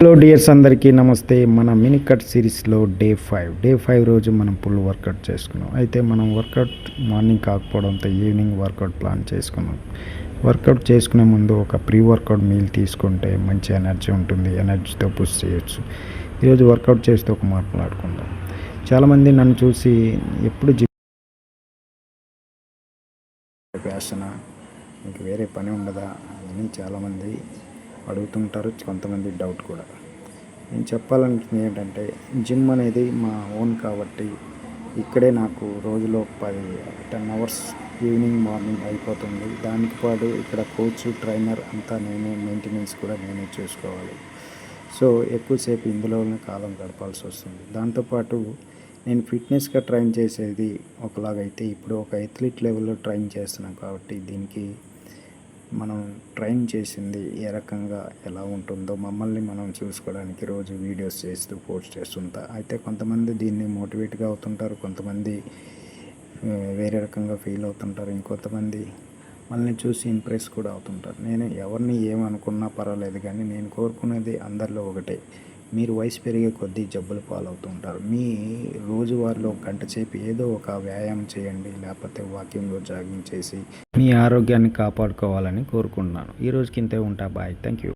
Hello dears, అందరికీ నమస్తే. మన మినీ కట్ సిరీస్లో డే 5 రోజు మనం ఫుల్ వర్కౌట్ చేసుకున్నాం. అయితే మనం వర్కౌట్ మార్నింగ్ కాకపోవడంతో ఈవినింగ్ వర్కౌట్ ప్లాన్ చేసుకున్నాం. వర్కౌట్ చేసుకునే ముందు ఒక ప్రీ వర్కౌట్ మీల్ తీసుకుంటే మంచి ఎనర్జీ ఉంటుంది, ఎనర్జీతో పుష్ చేయొచ్చు. ఈరోజు వర్కౌట్ చేస్తే ఒక మాట్లాడుకుందాం. చాలామంది నన్ను చూసి ఎప్పుడు జిమ్ ఫ్యాషనా, ఇంక వేరే పని ఉండదా అని చాలామంది అడుగుతుంటారు. కొంతమంది డౌట్ కూడా. నేను చెప్పాలనుకుంది ఏంటంటే, జిమ్ అనేది మా ఓన్ కాబట్టి ఇక్కడే నాకు రోజులో 10 అవర్స్ ఈవినింగ్ మార్నింగ్ అయిపోతుంది. దానికి పాటు ఇక్కడ కోచ్, ట్రైనర్ అంతా నేనే, మెయింటెనెన్స్ కూడా నేనే చూసుకోవాలి. సో ఎక్కువసేపు ఇందులోనే కాలం గడపాల్సి వస్తుంది. దాంతోపాటు నేను ఫిట్నెస్గా ట్రైన్ చేసేది ఒకలాగైతే, ఇప్పుడు ఒక అథ్లీట్ లెవెల్లో ట్రైన్ చేస్తున్నాను కాబట్టి దీనికి మనం ట్రైన్ చేసింది ఏ రకంగా ఎలా ఉంటుందో మమ్మల్ని మనం చూసుకోవడానికి రోజు వీడియోస్ చేస్తూ పోస్ట్ చేస్తుంటా. అయితే కొంతమంది దీన్ని మోటివేట్గా అవుతుంటారు, కొంతమంది వేరే రకంగా ఫీల్ అవుతుంటారు, ఇంకొంతమంది మనల్ని చూసి ఇంప్రెస్ కూడా అవుతుంటారు. నేను ఎవరిని ఏమనుకున్నా పర్వాలేదు, కానీ నేను కోరుకునేది అందరిలో ఒకటే: మీరు వయసు పెరిగే కొద్దీ జబ్బులు పాలవుతుంటారు. మీ రోజువారీలో గంట సేపు ఏదో ఒక వ్యాయామం చేయండి, లేకపోతే వాకింగ్లో జాగింగ్ చేసి మీ ఆరోగ్యాన్ని కాపాడుకోవాలని కోరుకుంటున్నాను. ఈ రోజుకి ఇంతే. ఉంటా. బాయ్. Thank you.